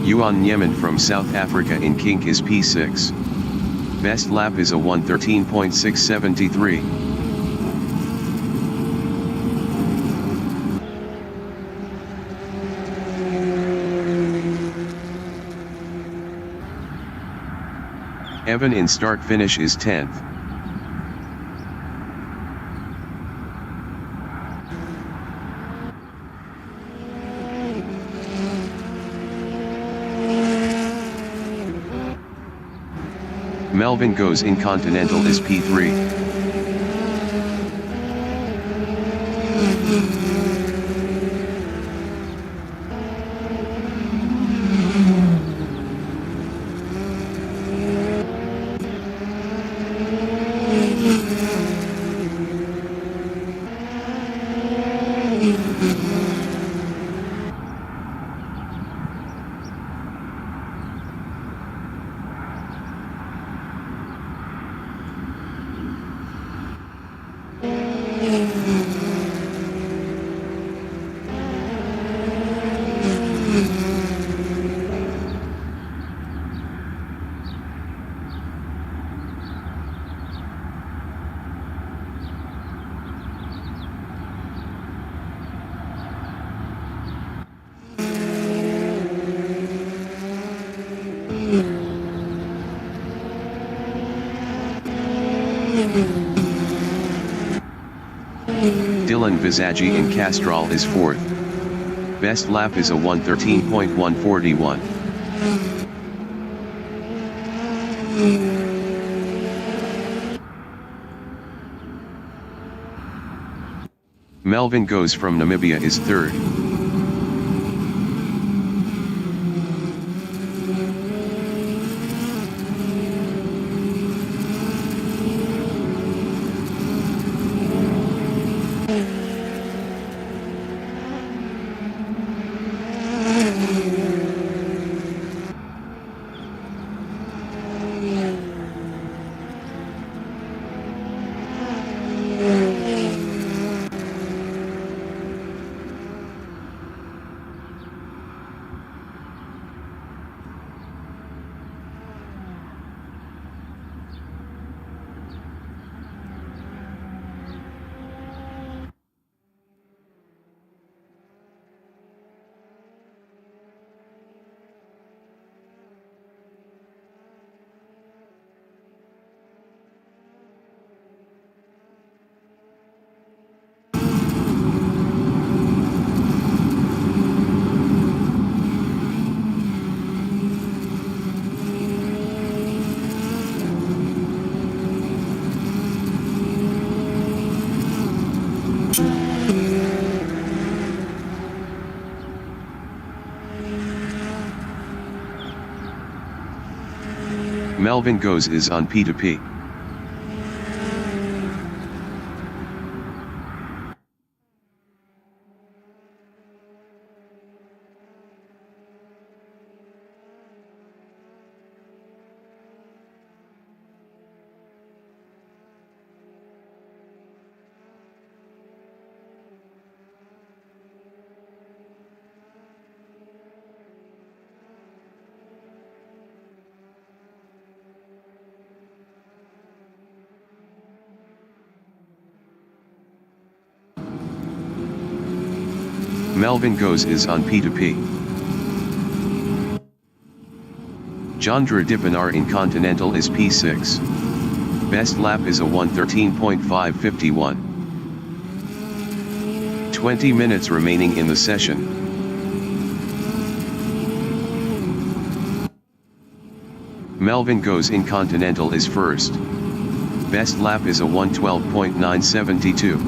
Yuan Yemen from South Africa in kink is P6. Best lap is a 1:13.673. Evan in start finish is 10th. Melvin goes in Continental is P3. Dylan Visagi in Castrol is 4th. Best lap is a 1:13.141. Melvin goes from Namibia is 3rd. Melvin goes is on P2P. Melvin goes is on P2P. Chandra Dipanar in Continental is P6. Best lap is a 1:13.551. 20 minutes remaining in the session. Melvin goes in Continental is 1st. Best lap is a 1:12.972.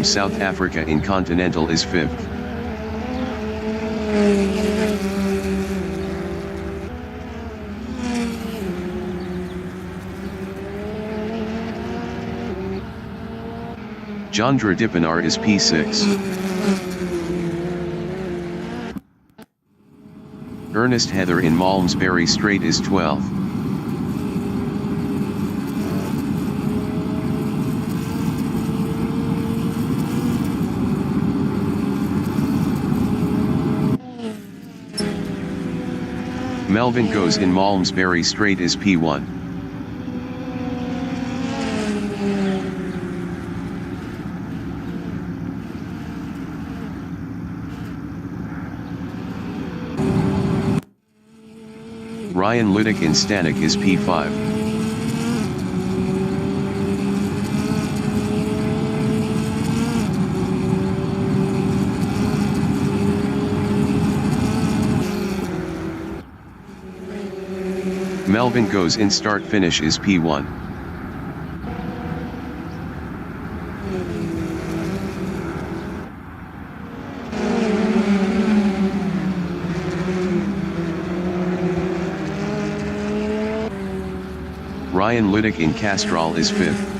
South Africa in Continental is 5th. Chandra Dipanar is P6. Ernest Heather in Malmesbury Strait is 12th. Melvin Goes in Malmesbury Strait is P1. Ryan Ludick in Stanek is P5. Melvin Goes in Start Finish is P1. Ryan Ludick in Castrol is 5th.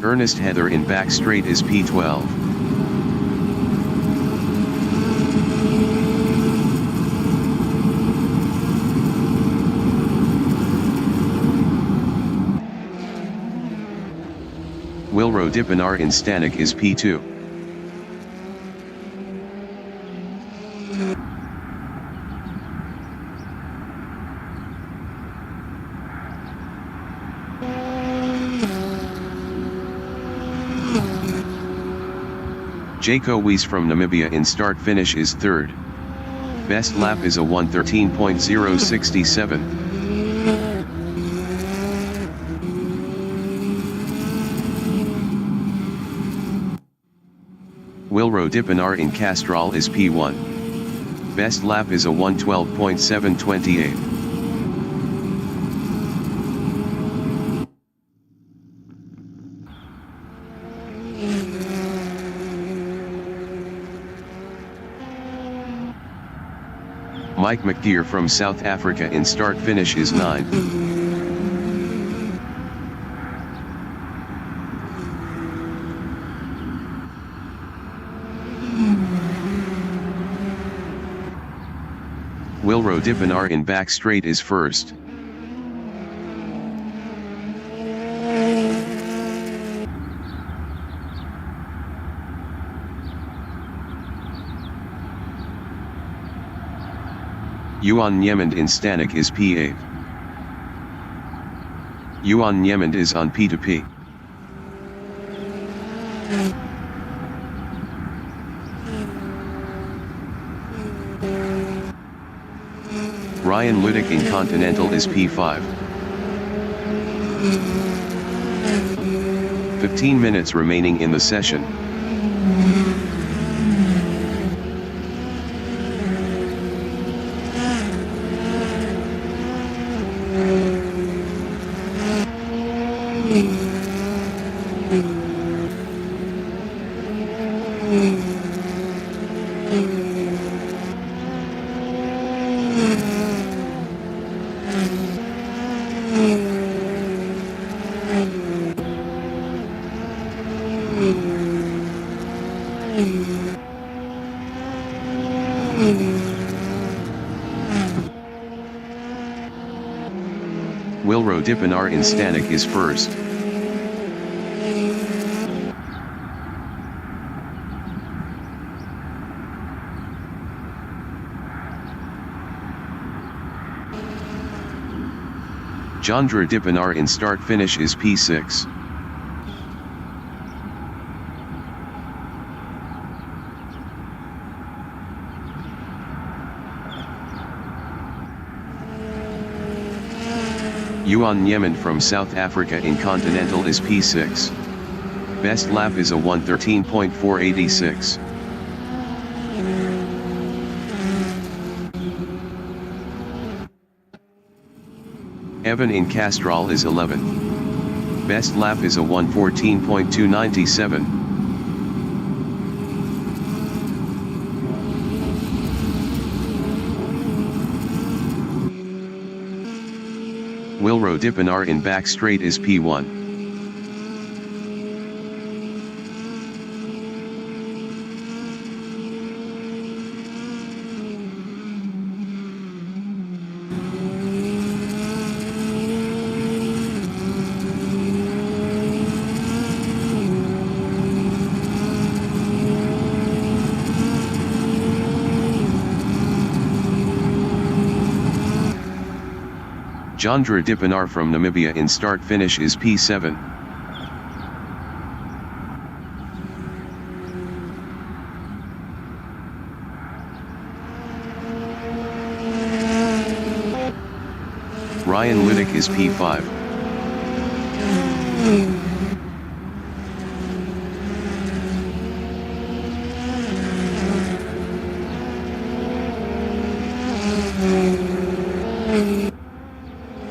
Ernest Heather in Back Strait is P12. Wilro Dipanar in Stanek is P2. Jaco Wies from Namibia in Start Finish is 3rd. Best lap is a 1:13.067. Wilro Dipanar in Castrol is P1. Best lap is a 1:12.728. Mike McDeer from South Africa in Start Finish is 9th. Wilro Dipanar in Back Strait is 1st. Yuan Niemand in Stanek is P8. Yuan Niemand is on P2P. Ryan Ludick in Continental is P5. 15 minutes remaining in the session. Wilro Dipanar in Stanek is 1st. Chandra Dipanar in Start Finish is P6. Yuan Niemand from South Africa in Continental is P6. Best lap is a 1:13.486. Evan in Castrol is 11th. Best lap is a 1:14.297. Wilro Dipinar in back straight is P1. Jandra Dipinar from Namibia in start-finish is P7. Ryan Liddick is P5.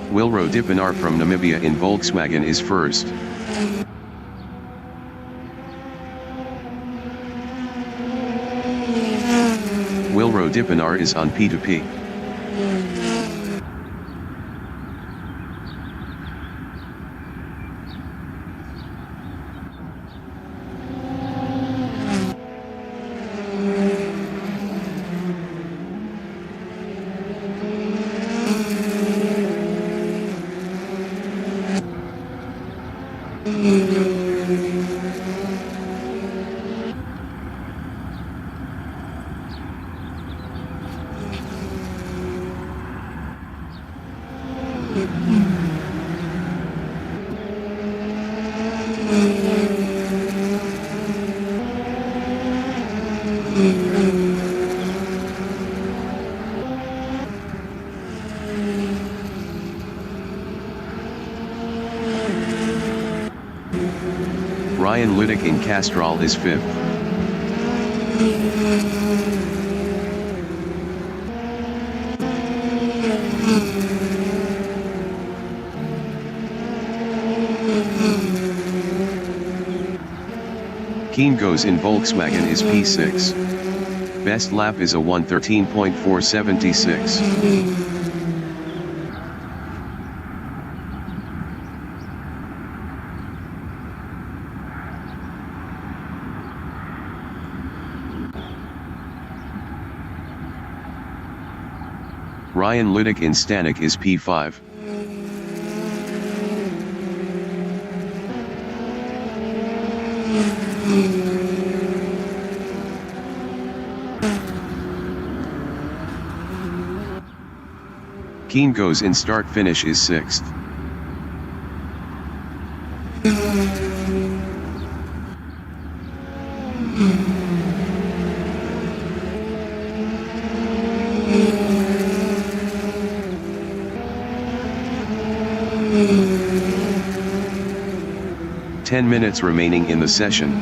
Wilro Dipinar from Namibia in Volkswagen is first. Wilro Dipinar is on P2P. Ryan Liddick in Castrol is 5th. Keen goes in Volkswagen is P6. Best lap is a 1:13.476. Ryan Liddick in Stanek is P5. Keen goes in start-finish is 6th. Ten minutes remaining in the session.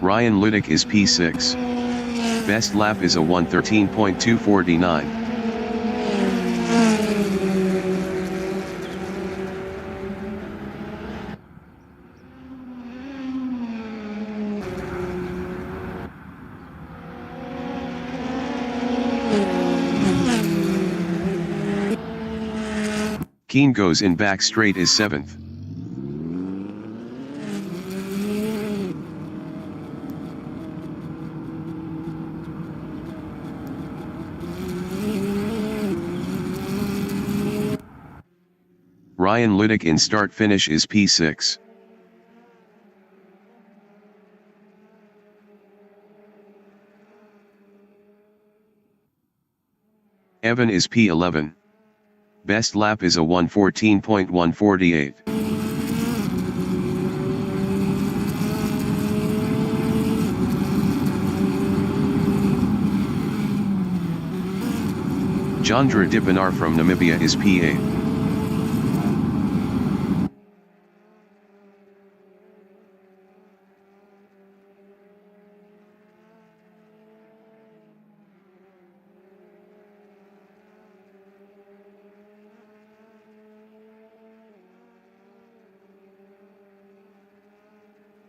Ryan Liddick is P6. Best lap is a 1:13.249. Keen goes in back straight is 7th. Ryan Liddick in start-finish is P6. Evan is P11. Best lap is a 1:14.148. Jandra Dipanar from Namibia is PA.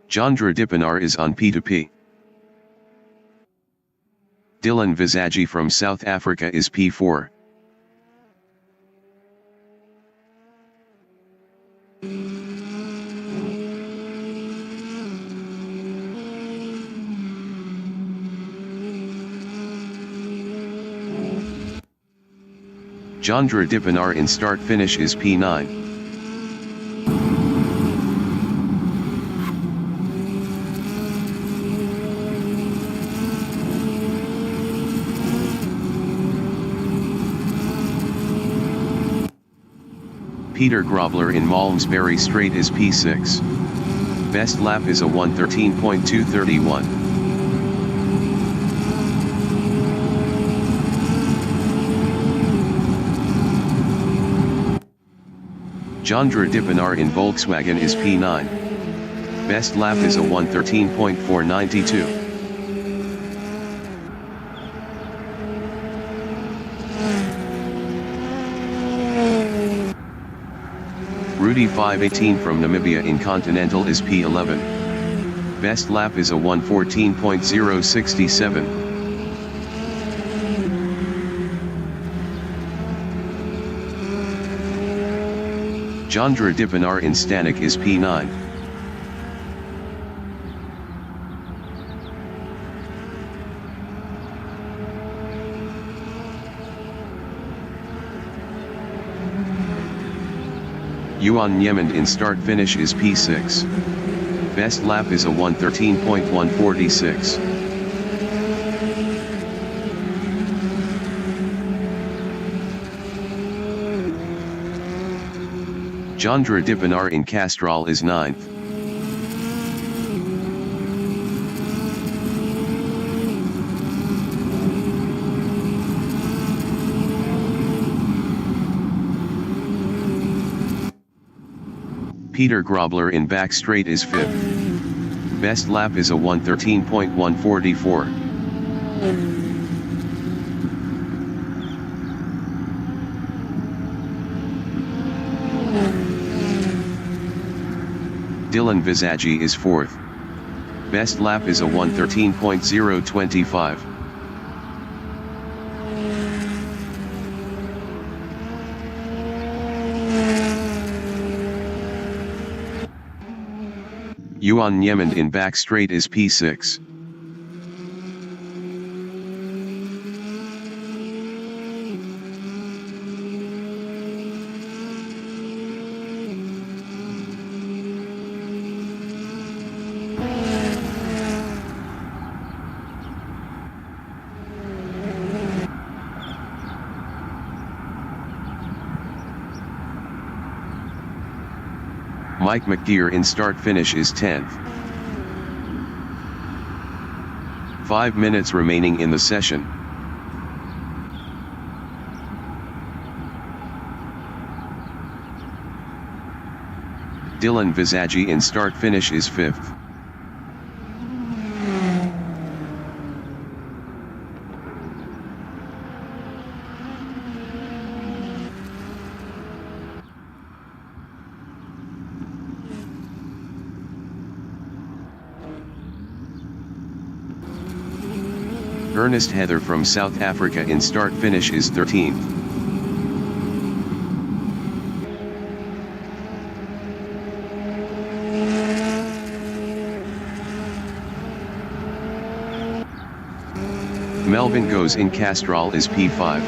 Jandra Dipanar is on P2P. Dylan Visagie from South Africa is P4. Jandra Dipanar in start finish is P9. Peter Grobler in Malmesbury Straight is P6. Best lap is a 1:13.231. Jandra Dipanar in Volkswagen is P9. Best lap is a 1:13.492. Rudy 518 from Namibia in Continental is P11. Best lap is a 1:14.067. Jandra Dipanar in Stanek is P9. Yuan Niemand in start finish is P6. Best lap is a 1:13.146. Jandra Dipanar in Castrol is 9th. Peter Grobler in Back Straight is 5th. Best lap is a 1:13.144. Dylan Visagie is 4th. Best lap is a 1:13.025. Yuan Niemand in Back Straight is P6. Mike McGeer in start finish is 10th. 5 minutes remaining in the session. Dylan Visagie in start finish is 5th. Ernest Heather from South Africa in start finish is 13th. Melvin Goes in Castrol is P5.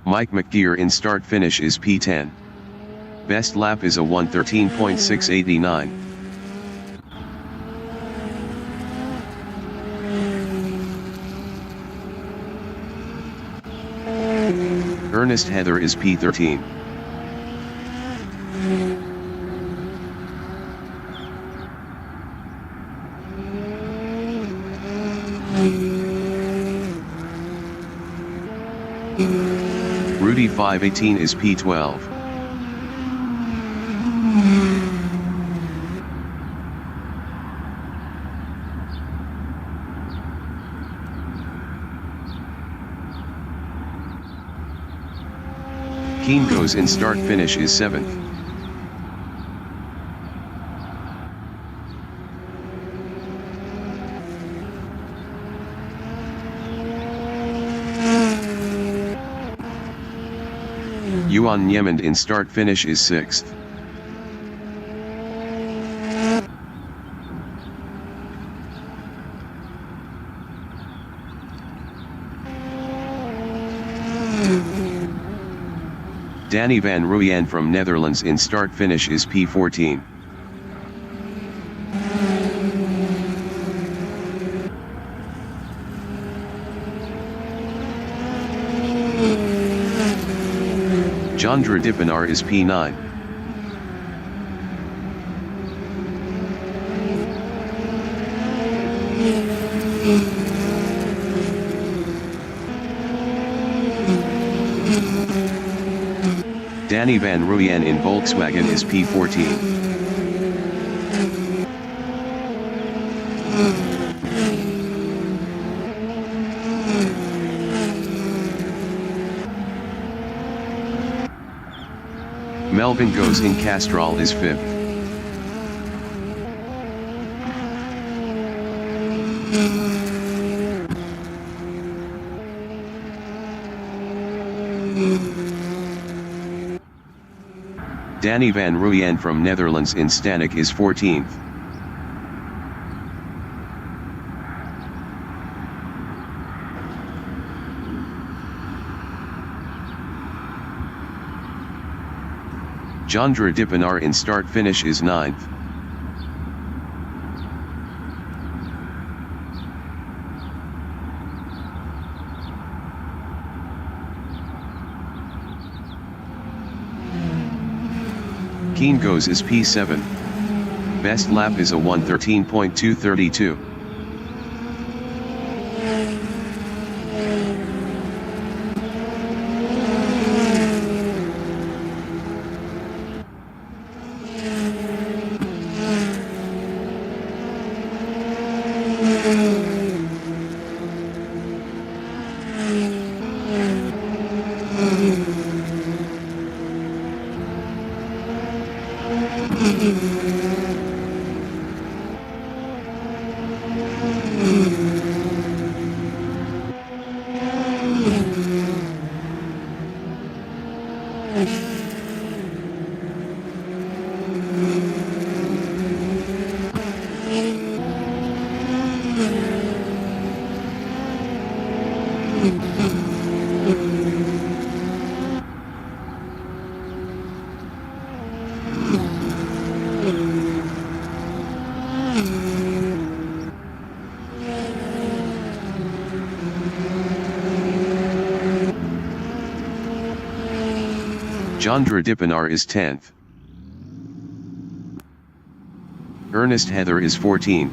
Mike McGeer in start finish is P10. Best lap is a 1:13.689. Ernest Heather is P13. Rudy 518 is P12. Keen goes in start finish is 7th. Yuan Niemand in start finish is 6th. Danny van Rooyen from Netherlands in start finish is P14. Chandra Dipanar is P9. Danny van Rooyen in Volkswagen is P14. Melvin goes in Castrol is 5th. Danny van Rooyen from Netherlands in Stanek is 14th. Chandra Dipanar in start finish is 9th. Keen goes is P7. Best lap is a 1:13.232. Chandra Dipanar is 10th. Ernest Heather is 14th.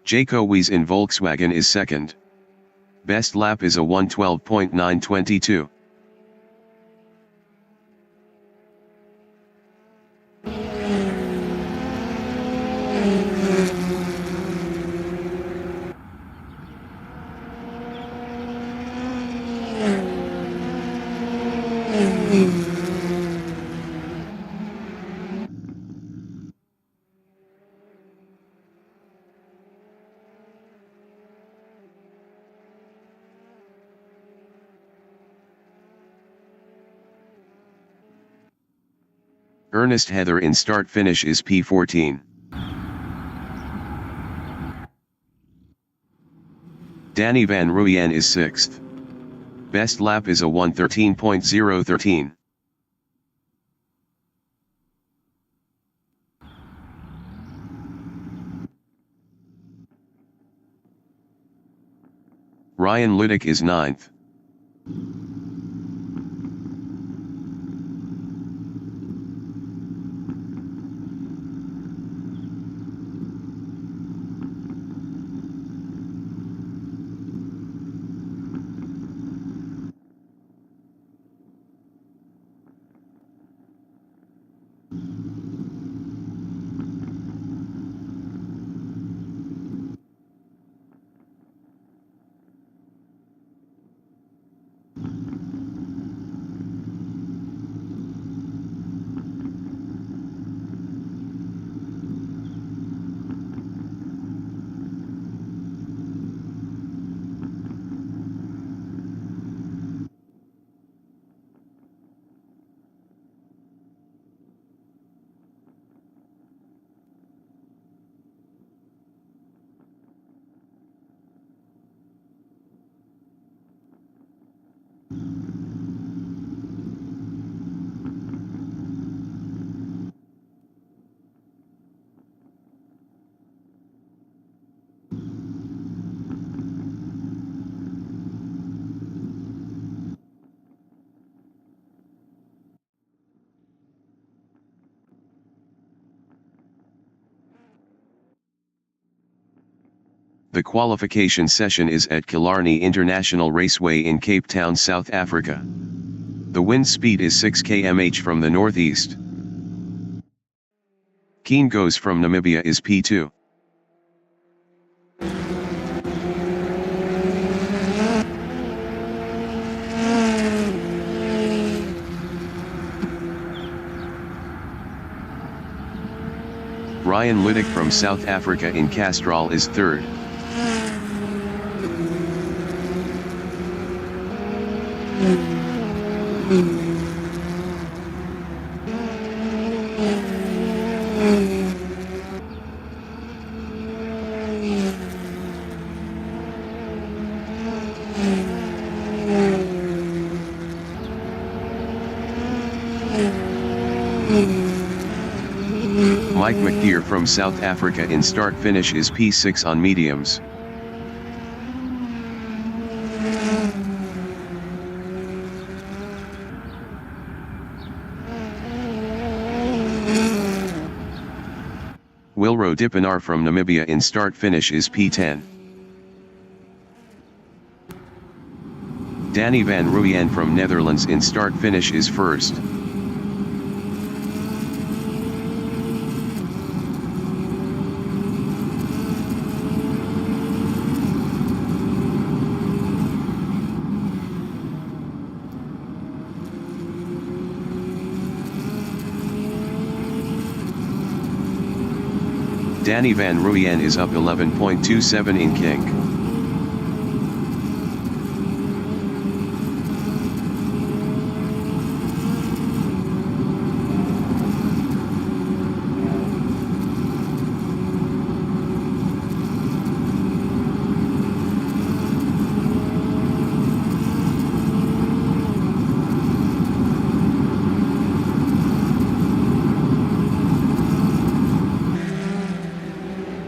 Jaco Wies in Volkswagen is 2nd. Best lap is a 1:12.922. Ernest Heather in start finish is P14. Danny Van Ruyen is 6th. Best lap is a 1:13.013. Ryan Ludick is 9th. The qualification session is at Killarney International Raceway in Cape Town, South Africa. The wind speed is 6 km/h from the northeast. Keen Goes from Namibia is P2. Ryan Ludick from South Africa in Castrol is 3rd. Mike McDeer from South Africa in start finish is P6 on mediums. Wilro Dippenaar from Namibia in start finish is P10. Danny Van Ruyen from Netherlands in start finish is 1st. Danny Van Ruyen is up 11.27 in kink.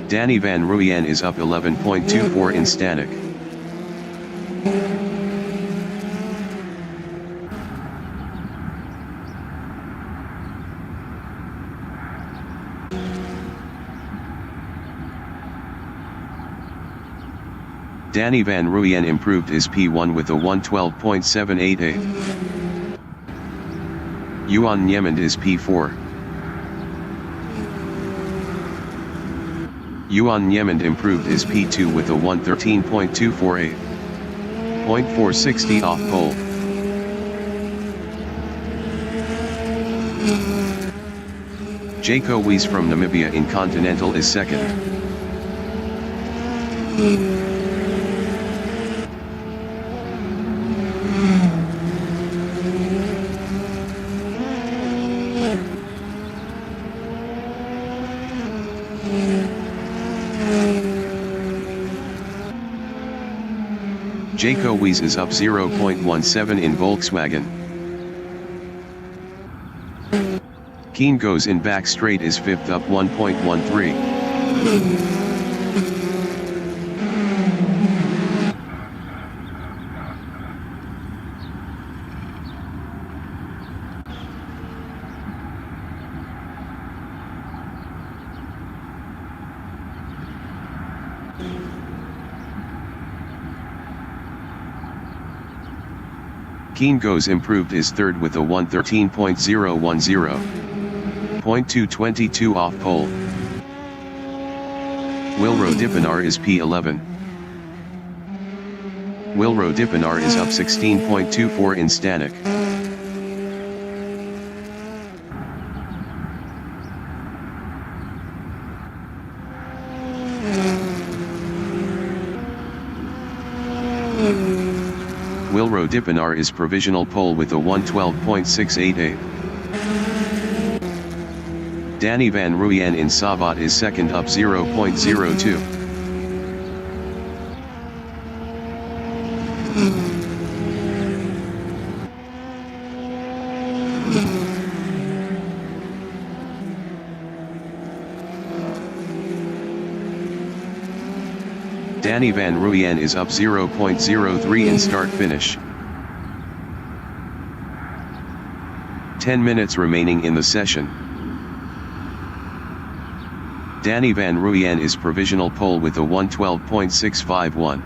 Danny Van Ruyen is up 11.24 in Stanek. Danny Van Ruyen improved his P1 with a 1:12.788. Yuan Niemand is P4. Yuan Niemand improved his P2 with a 1:13.248. 0.460 off pole. Jaco Wies from Namibia in Continental is 2nd. Jaco Wies is up 0.17 in Volkswagen. Keen goes in back straight is 5th up 1.13. Keen goes improved is 3rd with a 113.010. 0.222 off pole. Wilro Dippenaar is P11. Wilro Dippenaar is up 16.24 in Stanek. Wilro Dippenaar is provisional pole with a 112.688. Danny van Ruyen in Savat is 2nd up 0.02. Danny van Ruyen is up 0.03 in start-finish. 10 minutes remaining in the session. Danny van Ruyen is provisional pole with a 112.651.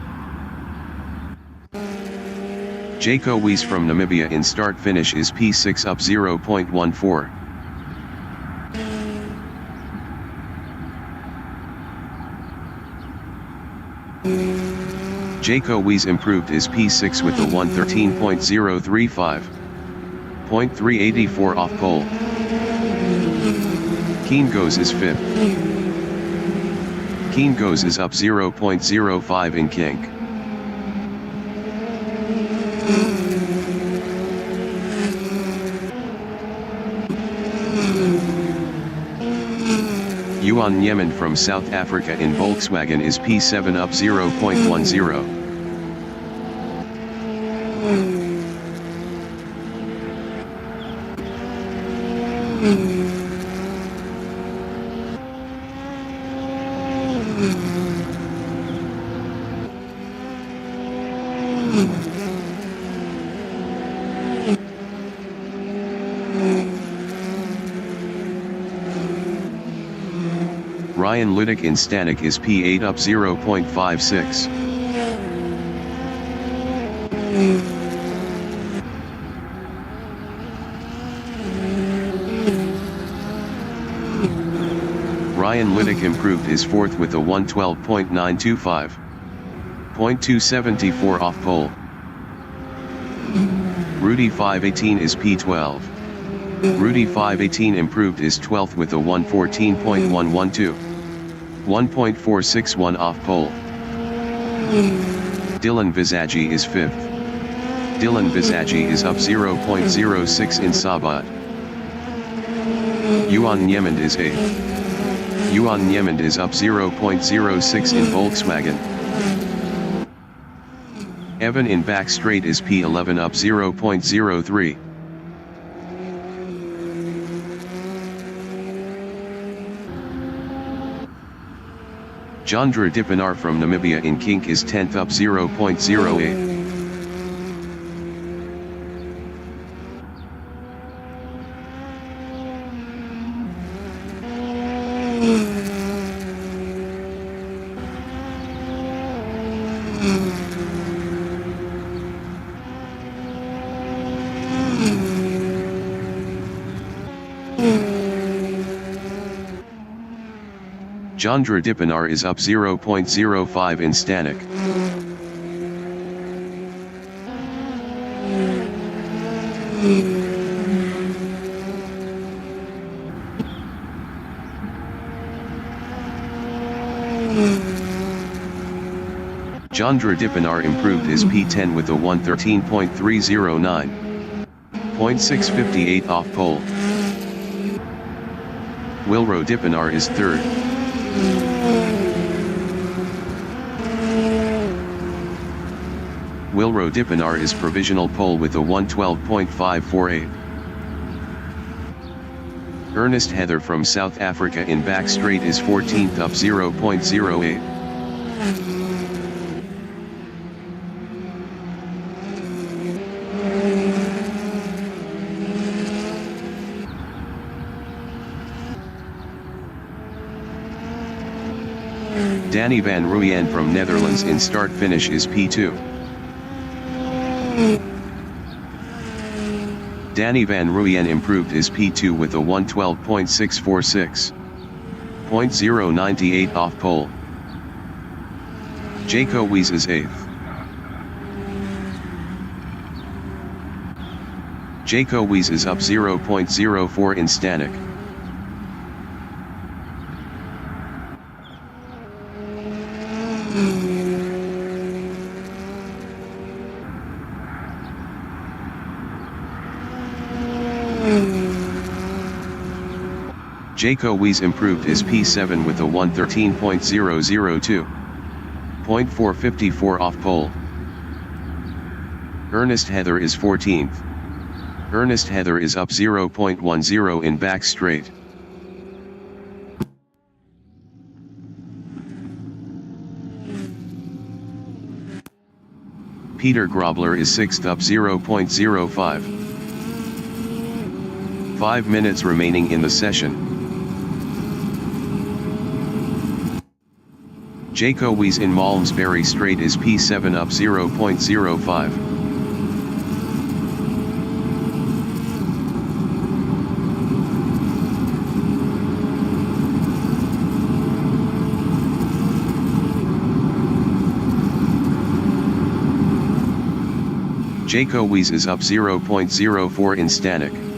Jaco Wies from Namibia in start-finish is P6 up 0.14. Jaco Wies improved is P6 with a 113.035. 0.384 off pole. Keen goes is 5th. Keen goes is up 0.05 in kink. Yuan Yemen from South Africa in Volkswagen is P7 up 0.10. Ryan Liddick in Stanek is P8 up 0.56. Ryan Liddick improved is 4th with a 112.925. 0.274 off pole. Rudy 518 is P12. Rudy 518 improved is 12th with a 114.112. 1.461 off pole. Dylan Visagi is 5th. Dylan Visagi is up 0.06 in Sabat. Yuan Niemand is 8th. Yuan Niemand is up 0.06 in Volkswagen. Evan in back straight is P11 up 0.03. Jandra Dippenaar from Namibia in kink is 10th up 0.08. Jandra Dippenaar is up 0.05 in Stanek. Jandra Dippenaar improved his P10 with a 113.309. 0.658 off pole. Wilro Dippenaar is 3rd. Wilro Dipinar is provisional pole with a 1:12.548. Ernest Heather from South Africa in back straight is 14th up 0.08. Danny van Rooyen from Netherlands in start finish is P2. Danny van Rooyen improved his P2 with a 1:12.646. 0.098 off pole. Jaco Wies is 8th. Jaco Wies is up 0.04 in Stanek. Jaco Wies improved his P7 with a 1:13.002. 0.454 off pole. Ernest Heather is 14th. Ernest Heather is up 0.10 in back straight. Peter Grobler is 6th up 0.05. 5 minutes remaining in the session. Jaco Wies in Malmesbury Straight is P7 up 0.05. Jaco Wies is up 0.04 in Stanek.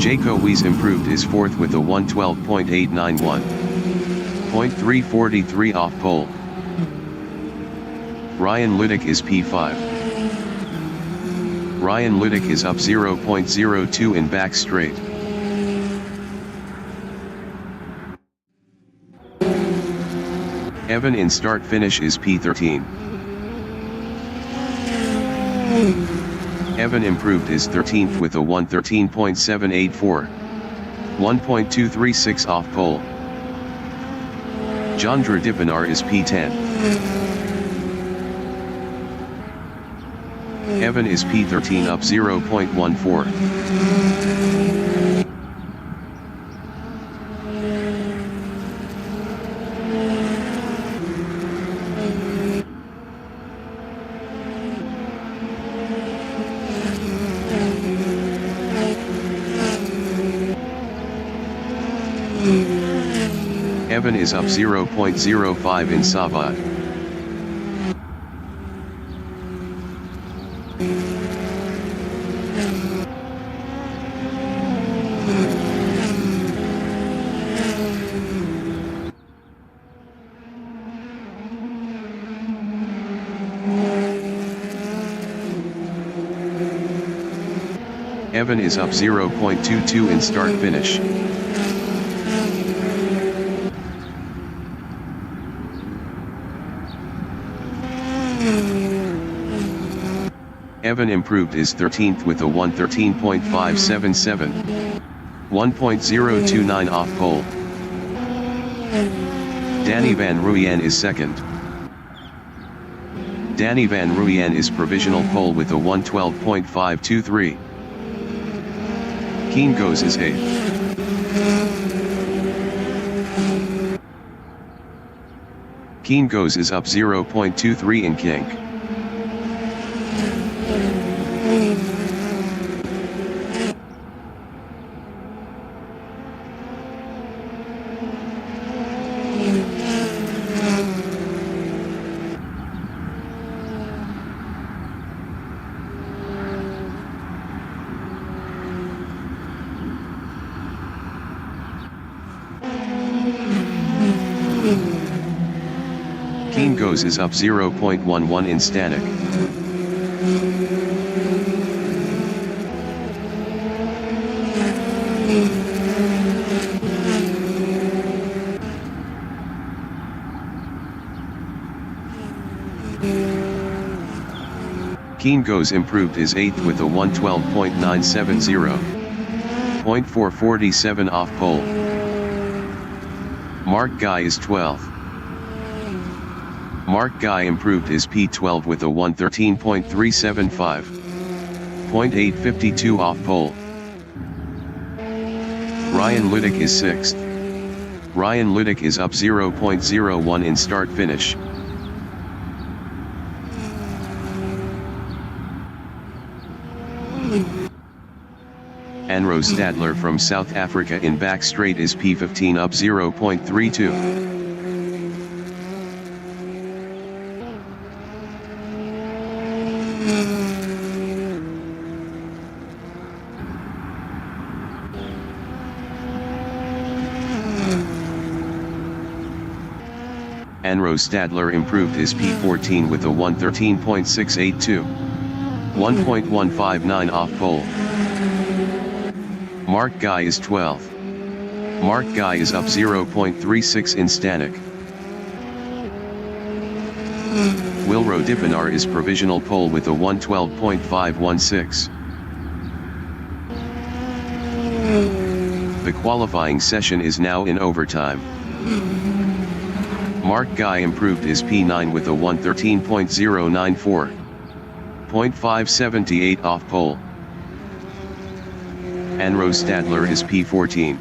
Jaco Wies improved his 4th with a 1:12.891. 0.343 off pole. Ryan Ludick is P5. Ryan Ludick is up 0.02 in back straight. Evan in start finish is P13. Evan improved his 13th with a 1:13.784. 1.236 off pole. Jandra Dipinar is P10. Evan is P13 up 0.14. Evan is up 0.05 in Savad. Evan is up 0.22 in start finish. Evan improved his 13th with a 1:13.577. 1.029 off pole. Danny van Rooyen is 2nd. Danny van Rooyen is provisional pole with a 1:12.523. Keen Goes is 8th. Keen Goes is up 0.23 in kink. Keen Goes is up 0.11 in Stanek. Keen Goes improved his 8th with a 112.970. 0.447 off pole. Mark Guy is 12th. Mark Guy improved his P12 with a 113.375. 0.852 off pole. Ryan Ludick is 6th. Ryan Ludick is up 0.01 in start finish. Anro Stadler from South Africa in back straight is P15 up 0.32. Anro Stadler improved his P14 with a 113.682. 1.159 off pole. Mark Guy is 12th. Mark Guy is up 0.36 in Stanek. Wilro Dipinar is provisional pole with a 112.516. The qualifying session is now in overtime. Mark Guy improved his P9 with a 113.094. 0.578 off pole. Anro Stadler is P14.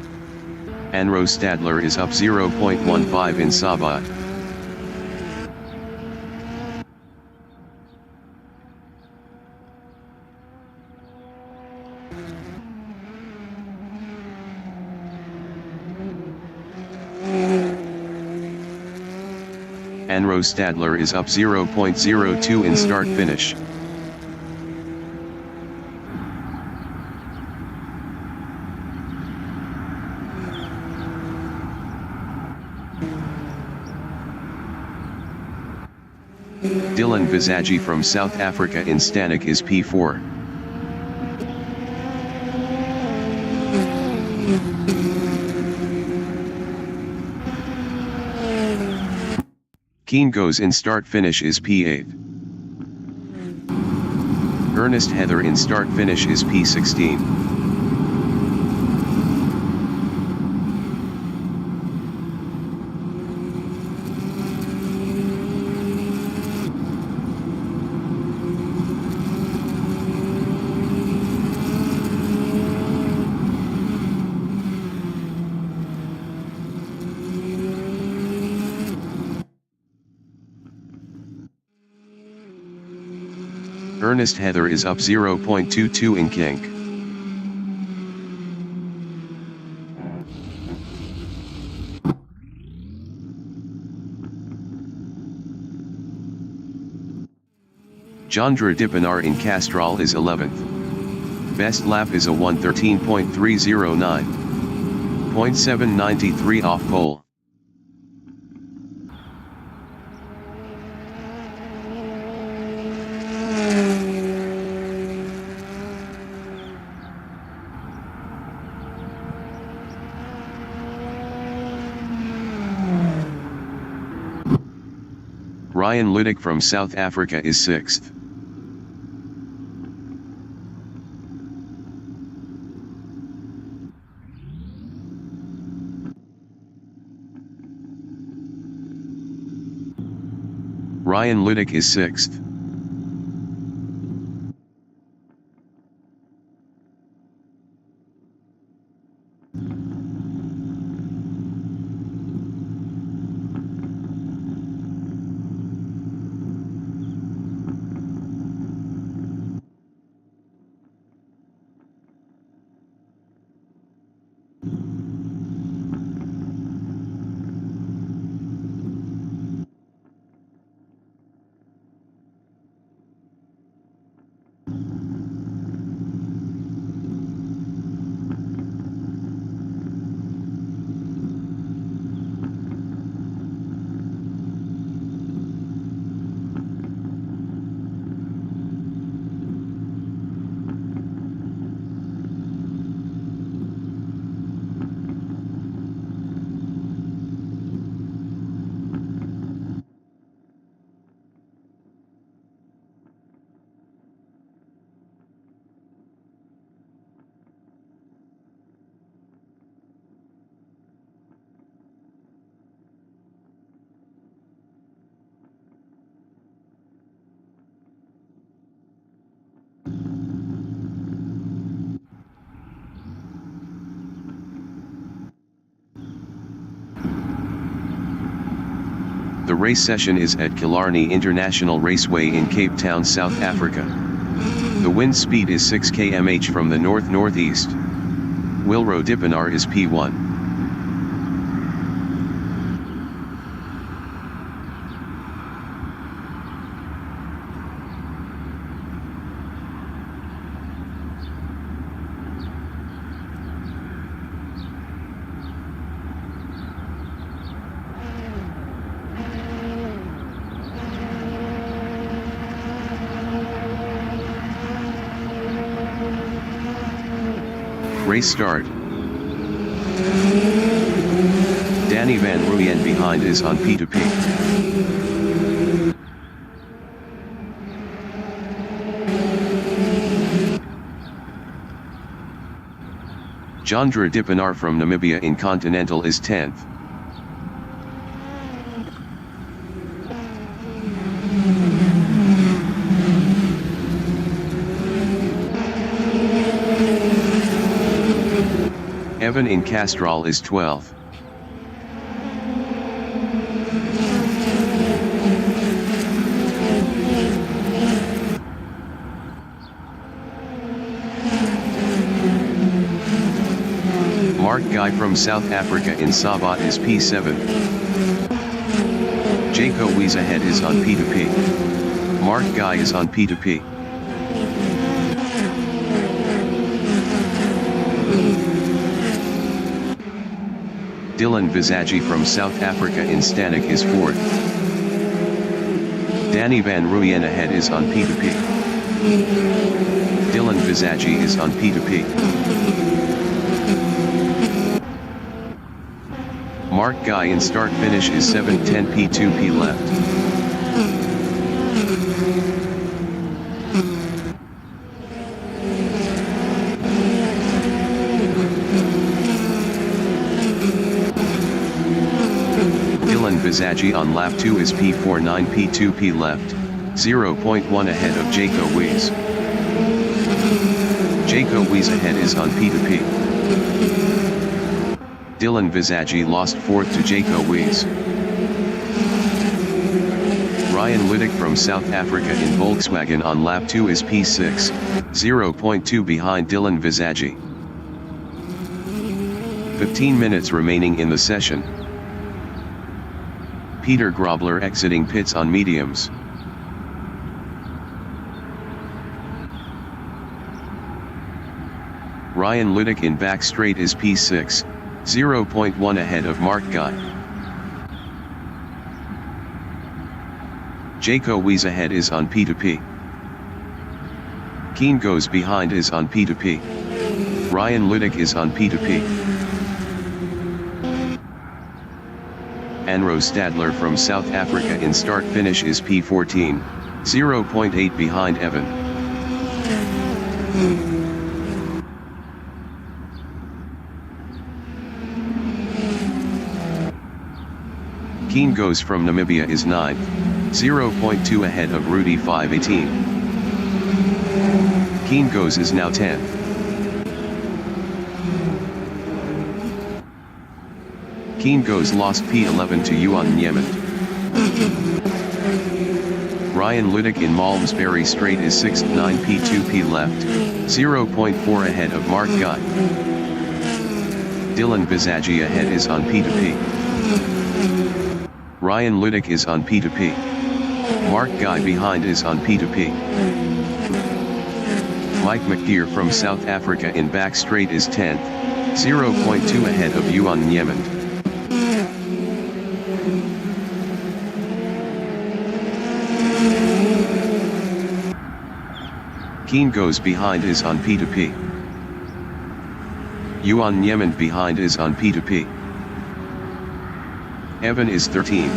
Anro Stadler is up 0.15 in Sabat. Anro Stadler is up 0.02 in start finish. Dylan Visagi from South Africa in Stanek is P4. Keen Goes in start finish is P8. Ernest Heather in start finish is P16. Ernest Heather is up 0.22 in kink. Jandra Dipinar in Castrol is 11th. Best lap is a 113.309. 0.793 off pole. Ryan Ludick from South Africa is 6th. Ryan Ludick is 6th. The race session is at Killarney International Raceway in Cape Town, South Africa. The wind speed is 6 km/h from the north-northeast. Wilro Dippenaar is P1. Race start. Danny van Rooyen behind is on P2P. Jandra Dippenaar from Namibia in Continental is 10th. Evan in Castrol is 12th. Mark Guy from South Africa in Sabat is P7. Jaco Wies ahead is on P2P. Mark Guy is on P2P. Dylan Visagie from South Africa in Stanek is 4th. Danny van Rooyen ahead is on P2P. Dylan Visagie is on P2P. Mark Guy in start finish is 7:10 P2P left. Visagie on lap 2 is P49 P2P left, 0.1 ahead of Jaco Wies. Jaco Wies ahead is on P2P. Dylan Visagie lost 4th to Jaco Wies. Ryan Liddick from South Africa in Volkswagen on lap 2 is P6, 0.2 behind Dylan Visagie. 15 minutes remaining in the session. Peter Grobler exiting pits on mediums. Ryan Liddick in back straight is P6, 0.1 ahead of Mark Guy. Jaco Wies ahead is on P2P. Keen goes behind is on P2P. Ryan Liddick is on P2P. Anro Stadler from South Africa in start finish is P14, 0.8 behind Evan. Keen goes from Namibia is 9th, 0.2 ahead of Rudy 518. Keen goes is now 10th. Keen goes lost P11 to Yuan Niemand. Ryan Liddick in Malmesbury Straight is 6th, 9 P2P left, 0.4 ahead of Mark Guy. Dylan Visagie ahead is on P2P. Ryan Liddick is on P2P. Mark Guy behind is on P2P. Mike McGeer from South Africa in back straight is 10th, 0.2 ahead of Yuan Niemand. Keen goes behind is on P2P. Yuan Niemand behind is on P2P. Evan is 13.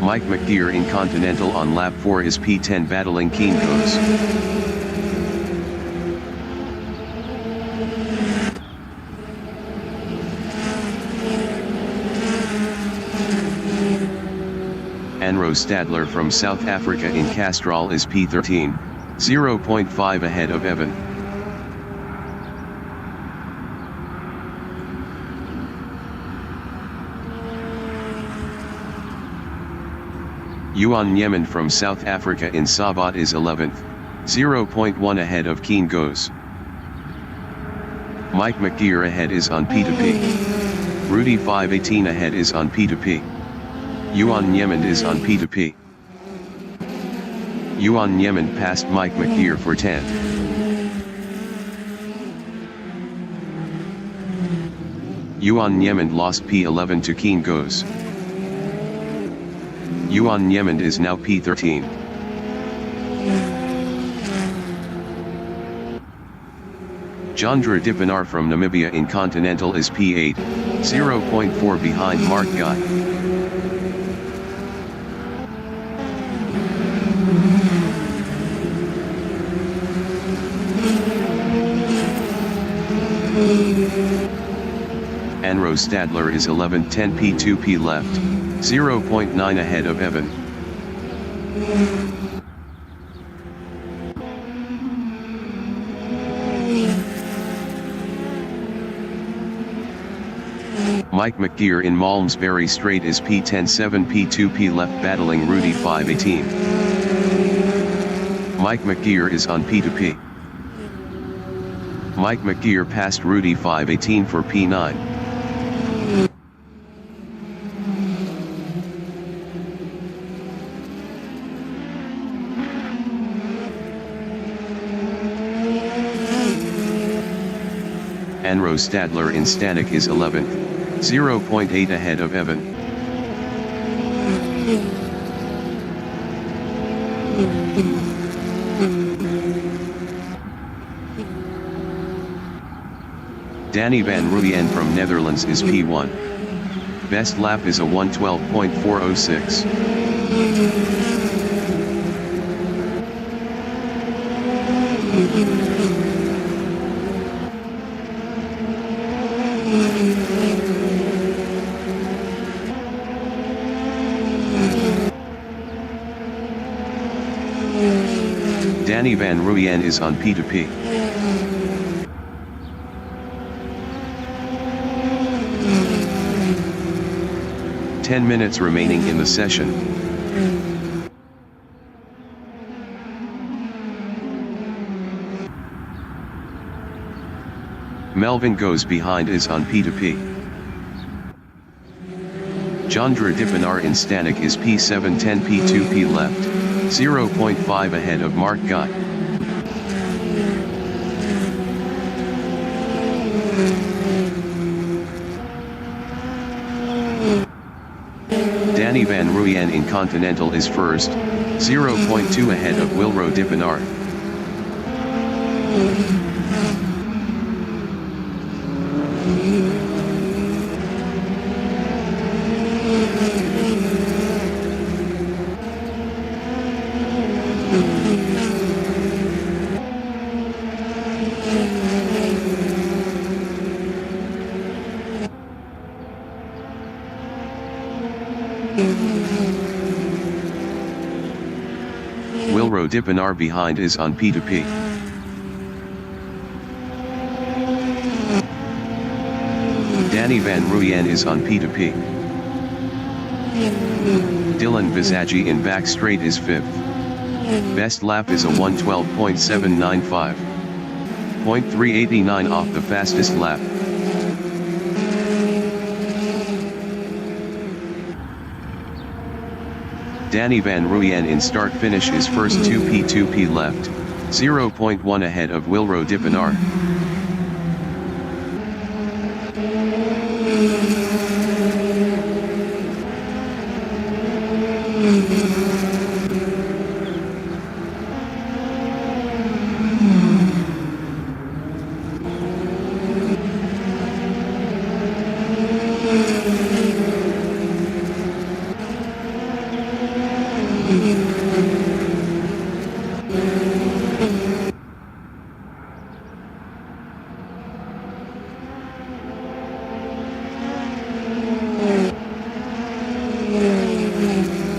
Mike McGeer in Continental on lap 4 is P10 battling Keen goes. Anro Stadler from South Africa in Castrol is P13. 0.5 ahead of Evan. Yuan Yemen from South Africa in Sabat is 11th, 0.1 ahead of Keen Goes. Mike McGear ahead is on P2P. Rudy 518 ahead is on P2P. Yuan Yemen is on P2P. Yuan Yemen passed Mike McGear for 10. Yuan Yemen lost P11 to Keen Goes. Yuan Yemen is now P13. Chandra Dipanar from Namibia in Continental is P8, 0.4 behind Mark Guy. Anro Stadler is 11th, 10 P2P left, 0.9 ahead of Evan. Mike McGear in Malmesbury Strait is P10, 7 P2P left battling Rudy 518. Mike McGear is on P2P. Mike McGear passed Rudy 518 for P9. Anro Stadler in Stanek is 11th, 0.8 ahead of Evan. Danny van Rooyen from Netherlands is P1. Best lap is a 1:12.406. Danny van Rooyen is on P2P. Ten minutes remaining in the session. Melvin Goes Behind is on P2P. Chandra Dipanar in Stanek is P7, 10 P2P left, 0.5 ahead of Mark Guy. Danny van Rooyen in Continental is first, 0.2 ahead of Wilro Dipanar. Wilro Dipanar behind is on P2P. Danny van Rooyen is on P2P. Dylan Visagie in Back Straight is 5th. Best lap is a 1:12.795. 0.389 off the fastest lap. Danny van Rooyen in start finish is first, 2 P2P left, 0.1 ahead of Wilro Dipanar.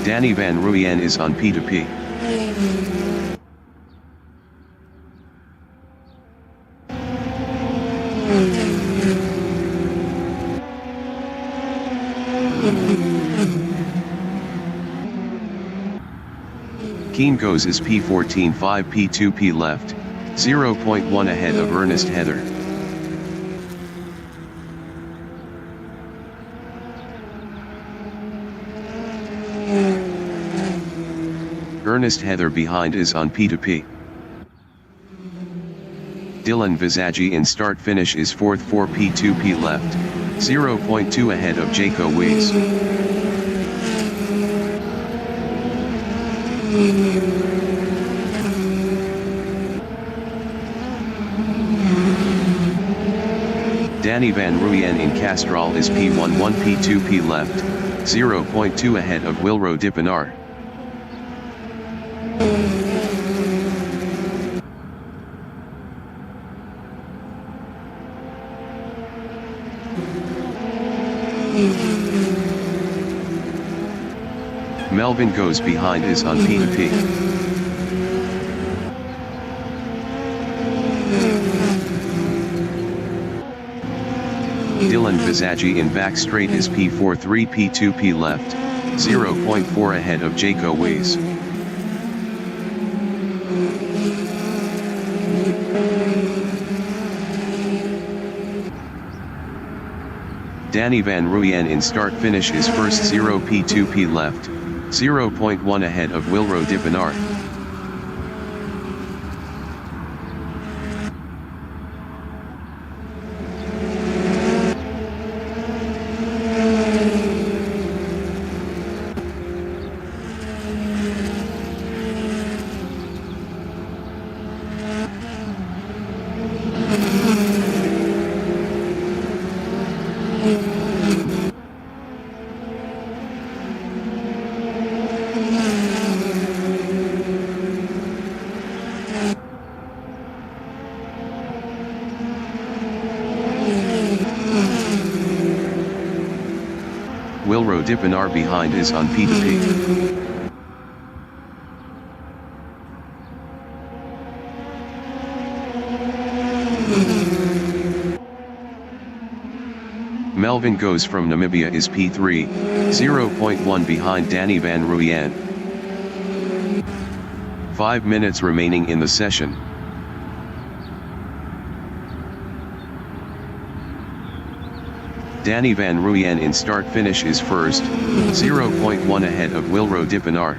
Danny van Rooyen is on P2P. Keen goes is P14 5 P2 P left, 0.1 ahead of Ernest Heather. Ernest Heather behind is on P2P. Dylan Visagi in start finish is 4th 4 P2 P left, 0.2 ahead of Jaco Weiss. Danny Van Ruyen in Castrol is P1 1 P2 P left, 0.2 ahead of Wilro Dipinar. Melvin goes behind is on P2P. Dylan Visagi in back straight is P4 3 P2 P left, 0.4 ahead of Jaco Weiss. Danny Van Ruyen in start finish is first 0 P2 P left, 0.1 ahead of Wilro Dipinar. Wilro Dipinar behind is on P2P. Melvin goes from Namibia is P3, 0.1 behind Danny Van Ruyen. 5 minutes remaining in the session. Danny Van Ruyen in start finish is first, 0.1 ahead of Wilro Dipinar.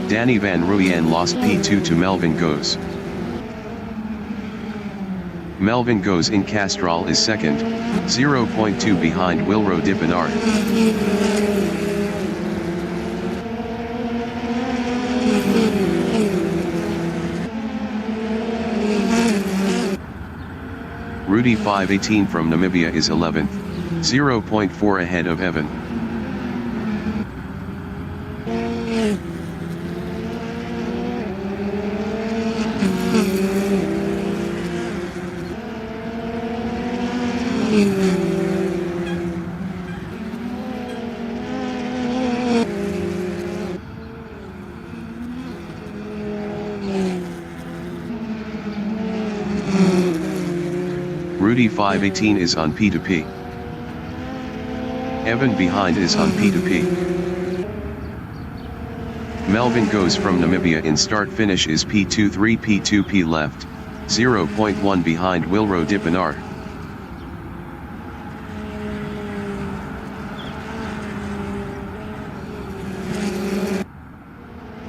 Danny Van Ruyen lost P2 to Melvin Goes. Melvin Goes in Castrol is second, 0.2 behind Wilro Dipinar. Rudy 518 from Namibia is 11th, 0.4 ahead of Evan. Rudy 518 is on P2P. Evan behind is on P2P. Melvin Goes from Namibia in start finish is P2 3 P2 P left, 0.1 behind Wilro Dipinar.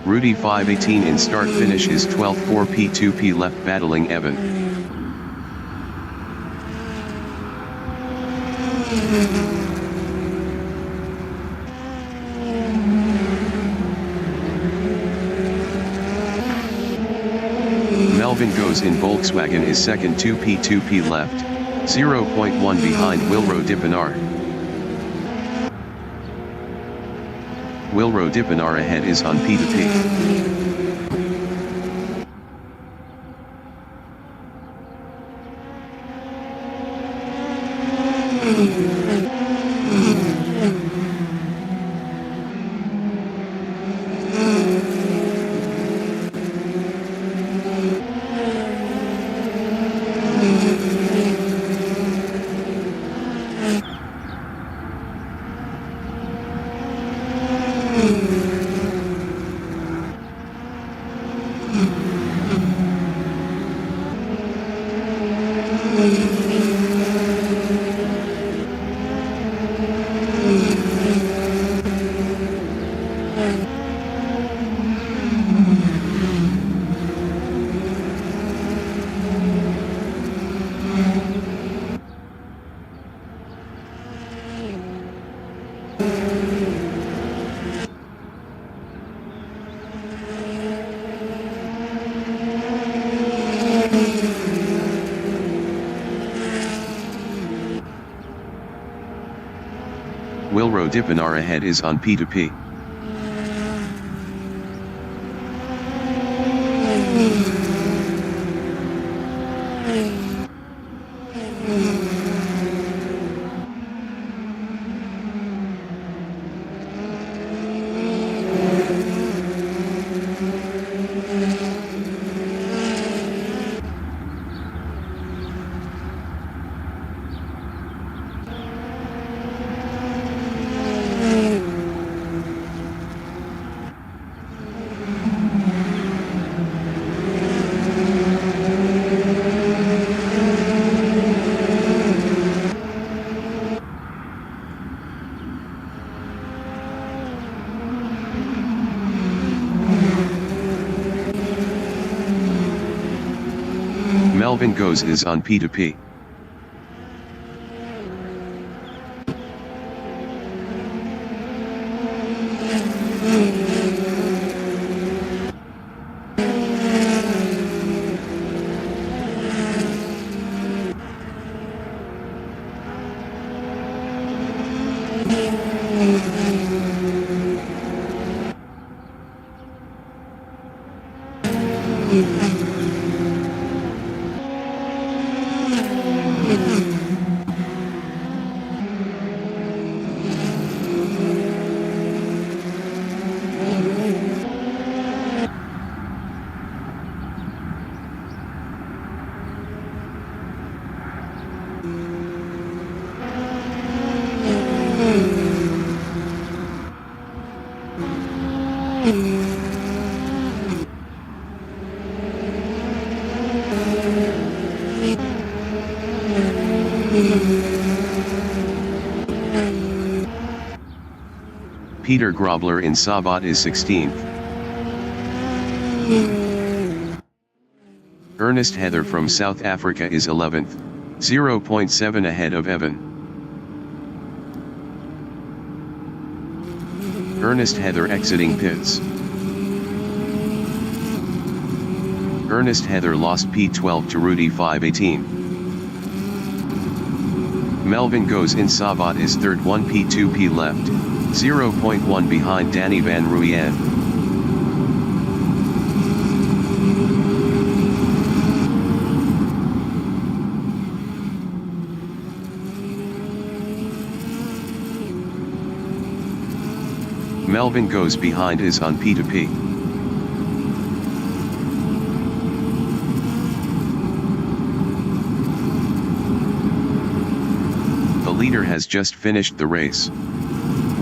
Rudy 518 in start finish is 12th 4 P2 P left battling Evan. Melvin Goes in Volkswagen is second 2 P2 P left, 0.1 behind Wilro Dipinar. Wilro Dipinar ahead is on P2P. Wilro Dipinar ahead is on P2P. Melvin Goes is on P2P. Peter Grobler in Sabat is 16th. Ernest Heather from South Africa is 11th, 0.7 ahead of Evan. Ernest Heather exiting pits. Ernest Heather lost P12 to Rudy 518. Melvin Goes in Sabat is third, 1P2P left, 0.1 behind Danny Van Ruyen. Melvin Goes behind is on P2P. The leader has just finished the race.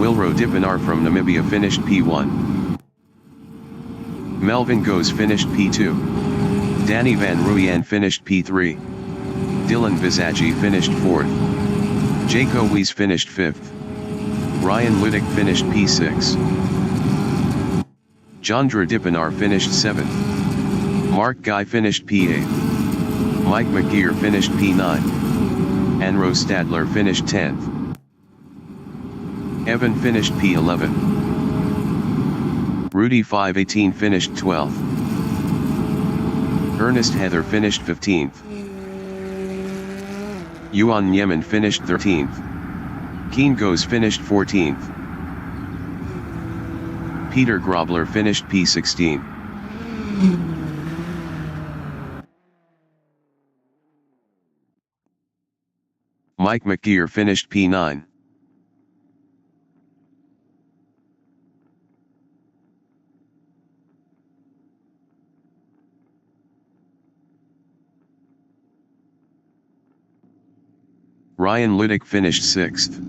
Wilro Dipinar from Namibia finished P1. Melvin Goes finished P2. Danny Van Ruyen finished P3. Dylan Visagie finished 4th. Jaco Weiss finished 5th. Ryan Ludick finished P6. Chandra Dipinar finished 7th. Mark Guy finished P8. Mike McGeer finished P9. Anro Stadler finished 10th. Evan finished P11. Rudy 518 finished 12th. Ernest Heather finished 15th. Yuan Yemen finished 13th. Keen Goes finished 14th. Peter Grobler finished P16. Mike McGeer finished P9. Ryan Ludick finished 6th.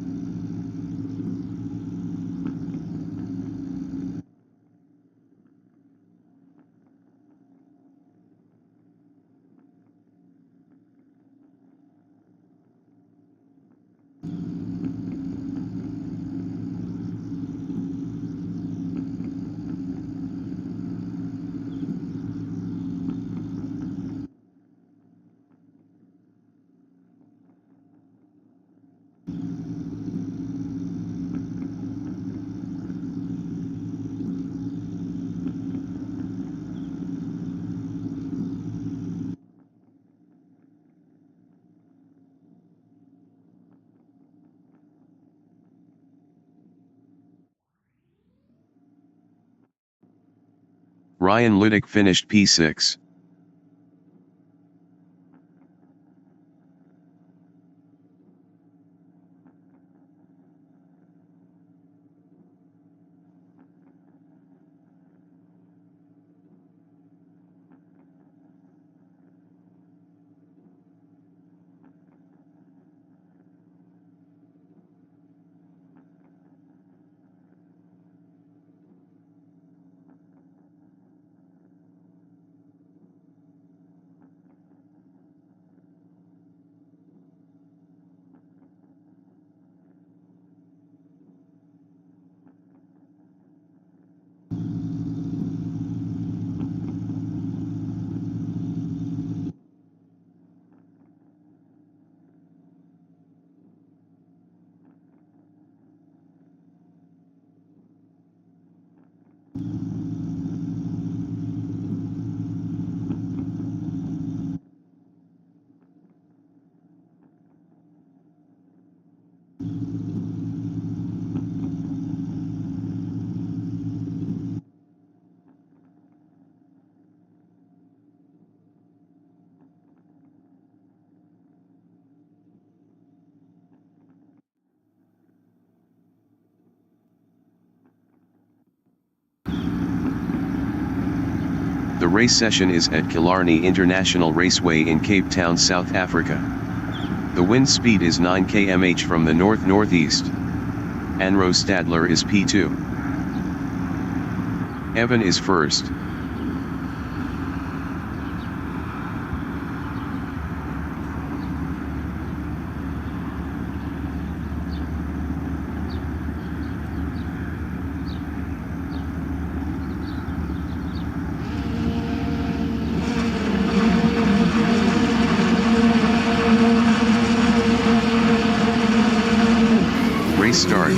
Ryan Ludick finished P6. The race session is at Killarney International Raceway in Cape Town, South Africa. The wind speed is 9 km/h from the north-northeast. Anro Stadler is P2. Evan is first. Race start.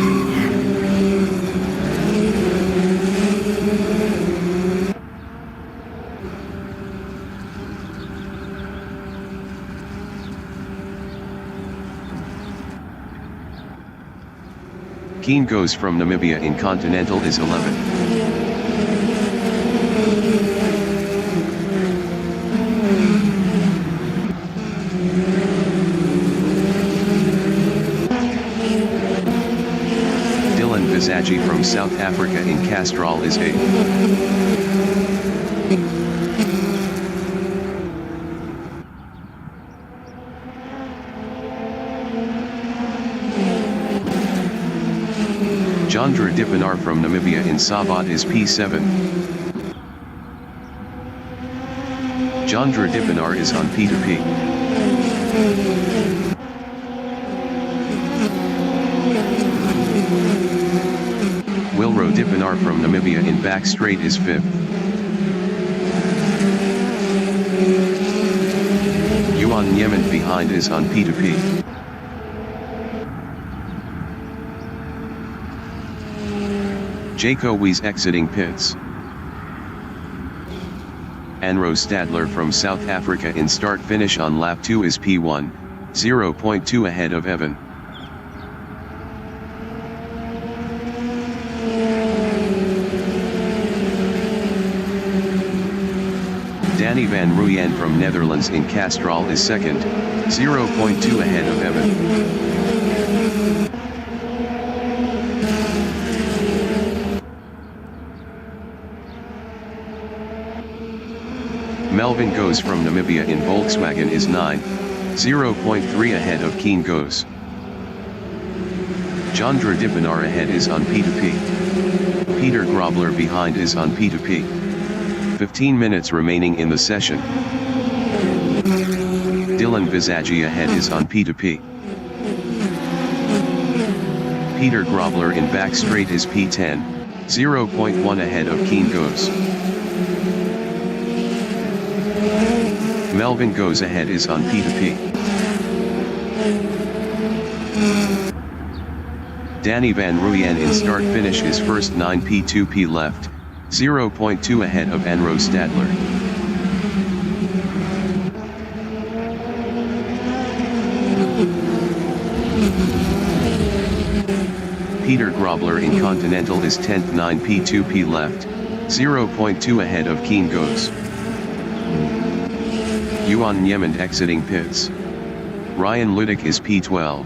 Keen goes from Namibia in Continental is 11. Visagie from South Africa in Castrol is 8. Jandra Dipanar from Namibia in Sabat is P7. Jandra Dipanar is on P2P. Wilro Dipanar from Namibia in back straight is 5th. Yuan Yemen behind is on P2P. Jaco Wies exiting pits. Anro Stadler from South Africa in start finish on lap 2 is P1, 0.2 ahead of Evan. Danny van Rooyen from Netherlands in Castrol is second, 0.2 ahead of Evan. Melvin Goes from Namibia in Volkswagen is 9, 0.3 ahead of Keen Goes. Jandra Dipanar ahead is on P2P. Peter Grobler behind is on P2P. 15 minutes remaining in the session. Dylan Visagie ahead is on P2P. Peter Grobler in back straight is P10, 0.1 ahead of Keen Goes. Melvin Goes ahead is on P2P. Danny van Rooyen in start finish is first 9 P2P left, 0.2 ahead of Anro Stadler. Peter Grobler in Continental is 10th 9 P2P left, 0.2 ahead of Keen Goes. Yuan Niemand exiting pits. Ryan Ludick is P12.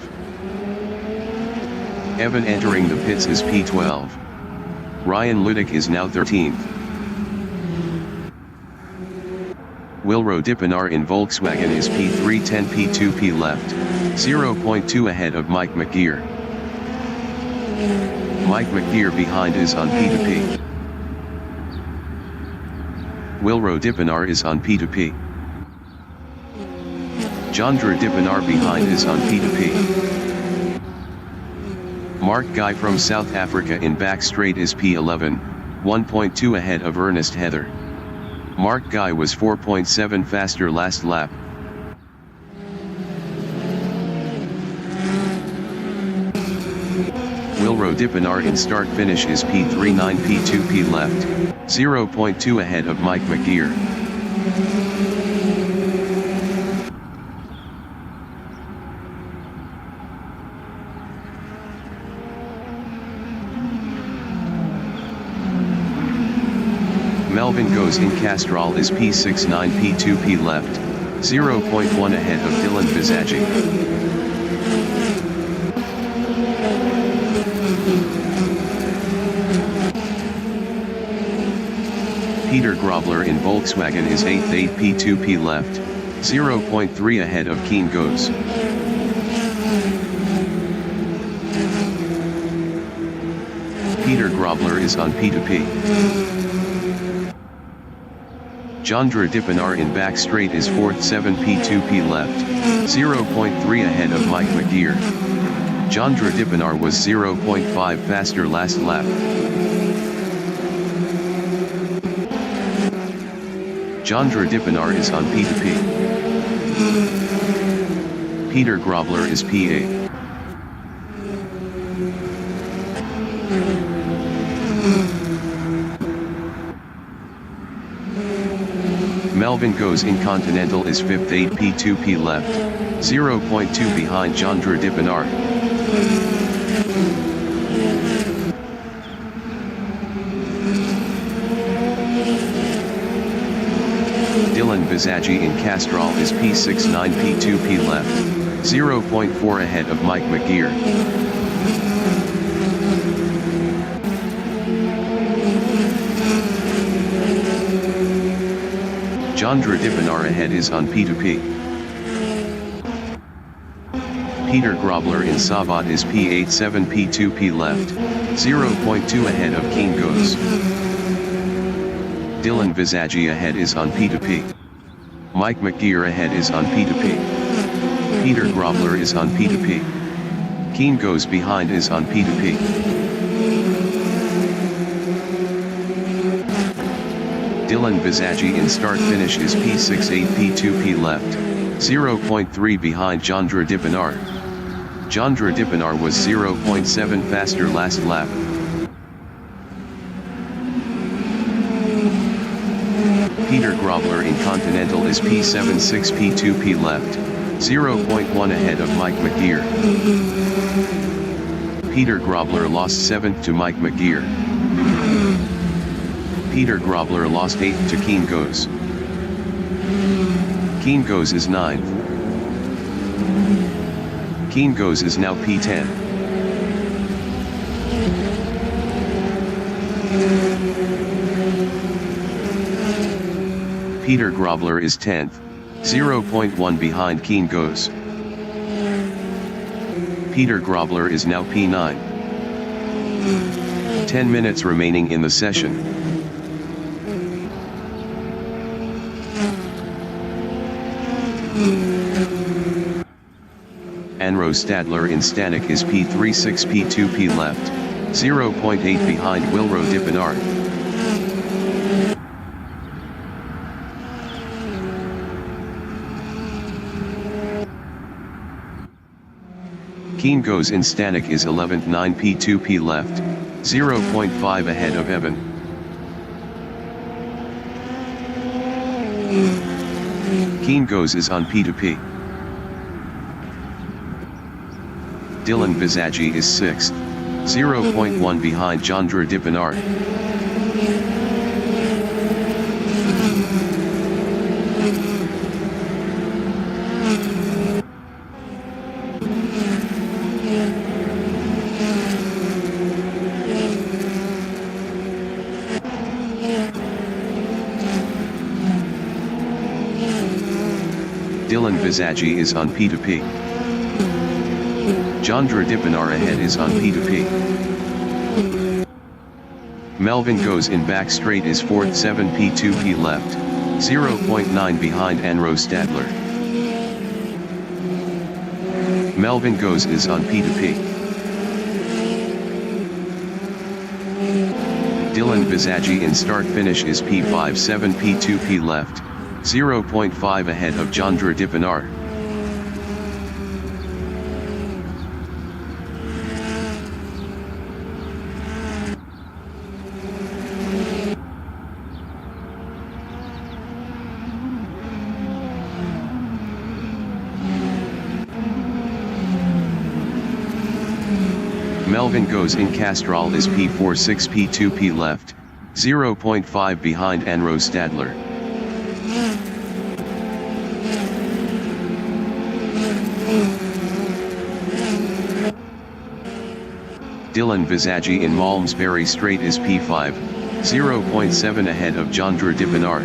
Evan entering the pits is P12. Ryan Ludick is now 13th. Wilro Dippenaar in Volkswagen is P3, 10 P2 P left, 0.2 ahead of Mike McGear. Mike McGear behind is on P2P. Wilro Dippenaar is on P2P. Jandra Dippenaar behind is on P2P. Mark Guy from South Africa in back straight is P11, 1.2 ahead of Ernest Heather. Mark Guy was 4.7 faster last lap. Wilro Dippenaar in start finish is P3, 9 P2 P left, 0.2 ahead of Mike McGear. Melvin Goes in Castrol is P6, 9 P2 P left, 0.1 ahead of Dylan Visaggi. Peter Grobler in Volkswagen is 8th, 8 P2 P left, 0.3 ahead of Keen Goes. Peter Grobler is on P2P. Jandra Dippenaar in back straight is 4th, 7 P2 P left, 0.3 ahead of Mike McGear. Jandra Dippenaar was 0.5 faster last lap. Jandra Dippenaar is on P2P. Peter Grobler is P8. Melvin Goes in Continental is 5th, 8 P2 P left, 0.2 behind Jandra Dippenaar. Dylan Visaggi in Castrol is P6, 9 P2 P left, 0.4 ahead of Mike McGear. Jandra Dippenaar ahead is on P2P. Peter Grobler in Savat is P8, 7 P2 P left, 0.2 ahead of Keen Goes. Dylan Visaggi ahead is on P2P. Mike McGear ahead is on P2P. Peter Grobler is on P2P. Keen Goes behind is on P2P. Dylan Visaggi in start finish is P6, 8 P2 P left, 0.3 behind Jandra Dippenaar. Jandra Dippenaar was 0.7 faster last lap. Peter Grobler in Continental is P7, 6 P2 P left, 0.1 ahead of Mike McGear. Peter Grobler lost 7th to Mike McGear. Peter Grobler lost 8th to Keen Goes. Keen Goes is 9th. Keen Goes is now P10. Peter Grobler is 10th, 0.1 behind Keen Goes. Peter Grobler is now P9. 10 minutes remaining in the session. Anro Stadler in Stanek is P3, 6 P2 P left, 0.8 behind Wilro Dippenaar. Keen Goes in Stanek is 11th, 9 P2 P left, 0.5 ahead of Evan. Keen Goes is on P2P. Dylan Visaggi is 6th, 0.1 behind Jandra Dippenaar. Dylan Visagi is on P2P. Chandra Dipanar ahead is on P2P. Melvin goes in back straight is 4th 7P2P left, 0.9 behind Anro Stadler. Melvin goes is on P2P. Dylan Visagi in start finish is P5 7P2P left, 0.5 ahead of Chandra Dipanar. Melvin goes in Castrol is P4 6P2P left, 0.5 behind Anro Stadler. Dylan Visagi in Malmesbury Straight is P5, 0.7 ahead of Chandra Dipanar.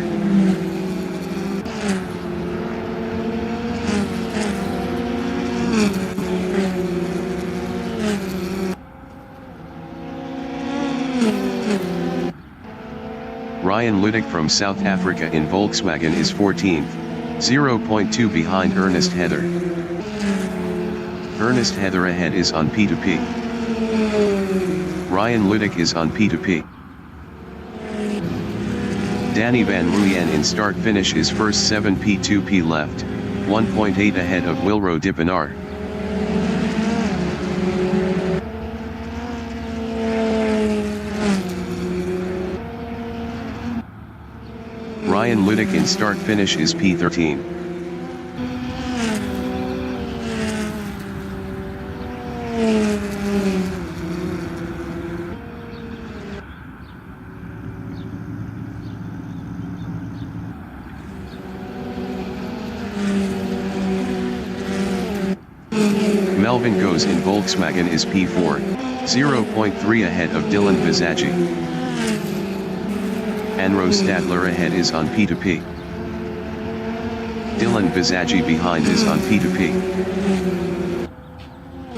Ryan Ludick from South Africa in Volkswagen is 14th, 0.2 behind Ernest Heather. Ernest Heather ahead is on P2P. Ryan Ludick is on P2P. Danny Van Ruyen in start finish is first 7P2P left, 1.8 ahead of Wilro Dipanar. Ryan Ludick in start finish is P13. Melvin goes in Volkswagen is P4, 0.3 ahead of Dylan Visagi. Anro Stadler ahead is on P2P. Dylan Visagi behind is on P2P.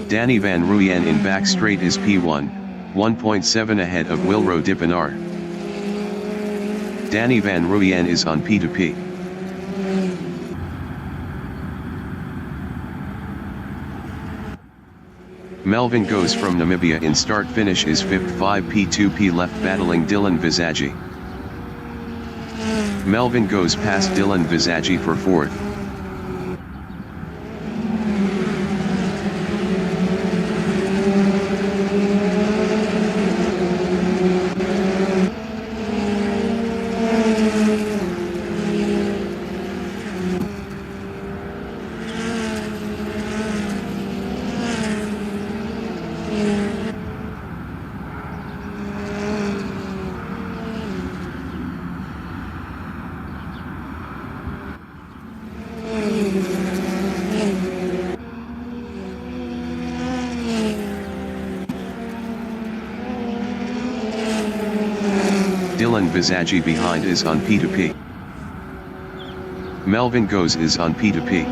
Danny Van Ruyen in back straight is P1, 1.7 ahead of Wilro Dipanar. Danny Van Ruyen is on P2P. Melvin goes from Namibia in start finish is 5th 5P2P left battling Dylan Visagi. Melvin goes past Dylan Visagi for 4th. Dylan Visagi behind is on P2P. Melvin goes is on P2P.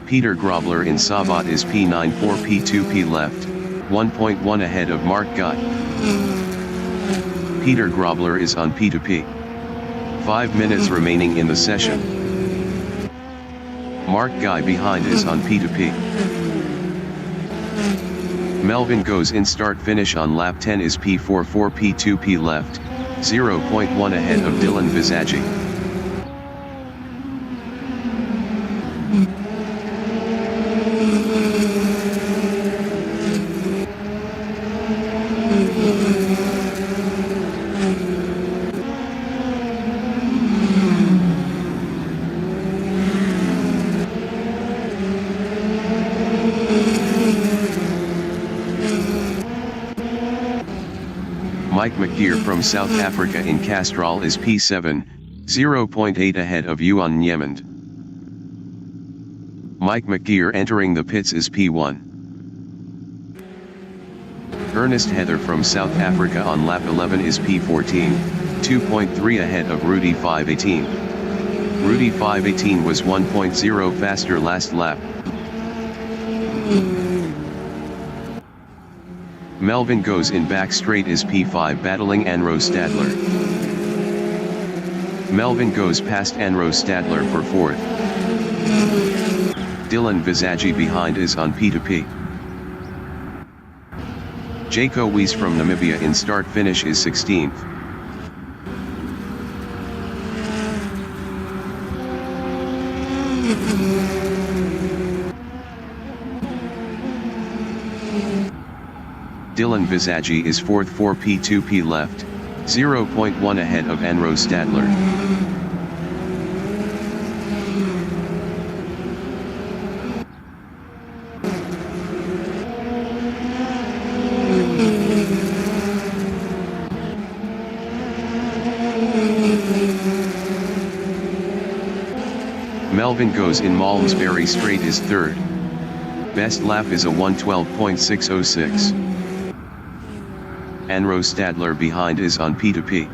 Peter Grobler in Savat is P9 4P2P left, 1.1 ahead of Mark Guy. Peter Grobler is on P2P. 5 minutes remaining in the session. Mark Guy behind is on P2P. Melvin goes in start finish on lap 10 is P4 4P2P left, 0.1 ahead of Dylan Visagi. Mike McGeer from South Africa in Castrol is P7, 0.8 ahead of Yuan Niemand. Mike McGeer entering the pits is P1. Ernest Heather from South Africa on lap 11 is P14, 2.3 ahead of Rudy 518. Rudy 518 was 1.0 faster last lap. Melvin goes in back straight is P5 battling Anro Stadler. Melvin goes past Anro Stadler for 4th. Dylan Visagi behind is on P2P. Jaco Wies from Namibia in start finish is 16th. Dylan Visagi is 4th for P2P left, 0.1 ahead of Anro Stadler. Melvin goes in Malmesbury straight is 3rd. Best lap is a 1:12.606. Anro Stadler behind is on P2P.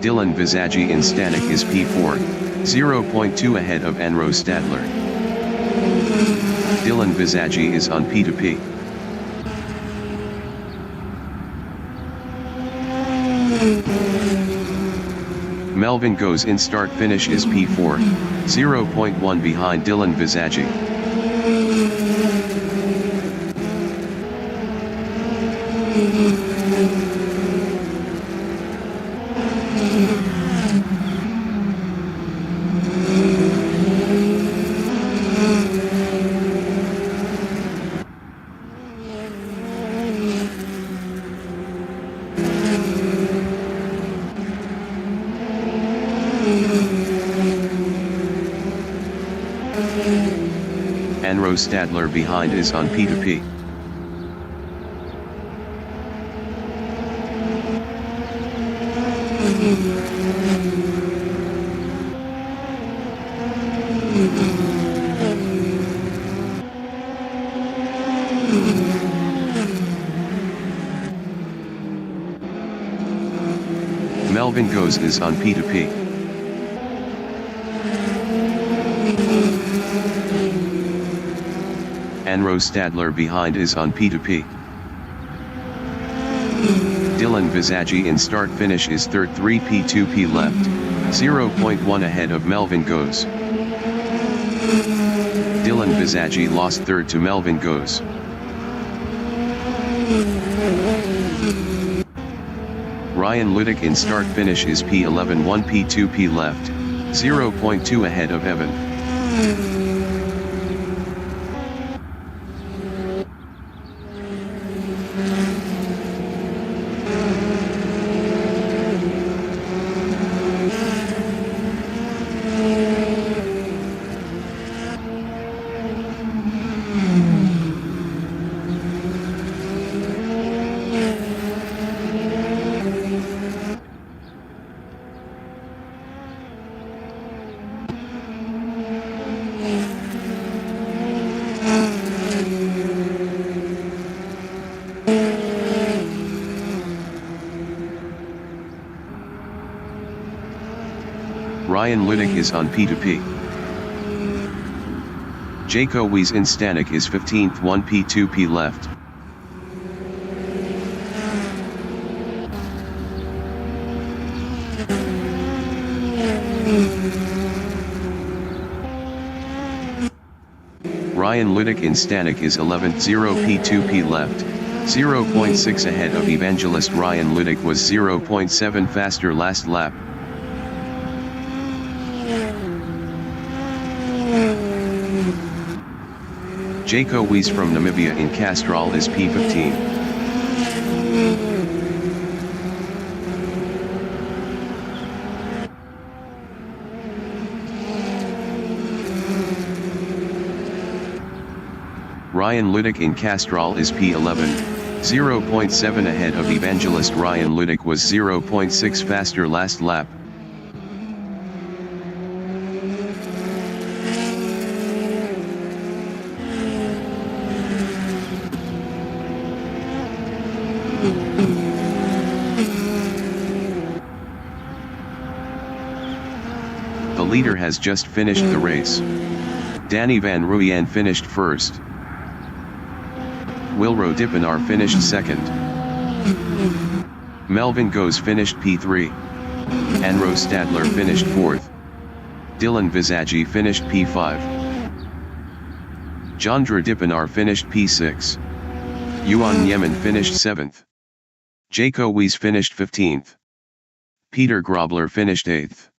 Dylan Visagi in Stanek is P4, 0.2 ahead of Anro Stadler. Dylan Visagi is on P2P. Melvin goes in start finish is P4, 0.1 behind Dylan Visagi. Anro Stadler behind is on P2P. Melvin goes is on P2P. Anro Stadler behind is on P2P. Dylan Visagi in start finish is 3rd 3 P2P left, 0.1 ahead of Melvin goes. Dylan Visagi lost 3rd to Melvin goes. Ryan Ludick in start finish is P11 1 P2P left, 0.2 ahead of Evan. Ryan Ludick is on P2P. Jaco Wies in Stanek is 15th 1 P2P left. Ryan Ludick in Stanek is 11th 0 P2P left, 0.6 ahead of Evangelist. Ryan Ludick was 0.7 faster last lap. Jaco Wies from Namibia in Castrol is P15. Ryan Ludick in Castrol is P11, 0.7 ahead of Evangelist. Ryan Ludick was 0.6 faster last lap. leader has just finished the race. Danny Van Ruyen finished first. Wilro Dippenaar finished second. Melvin Goes finished P3. Anro Stadler finished fourth. Dylan Visagi finished P5. Jandra Dippenaar finished P6. Yuan Yemen finished 7th. Jaco Weiss finished 15th. Peter Grobler finished 8th.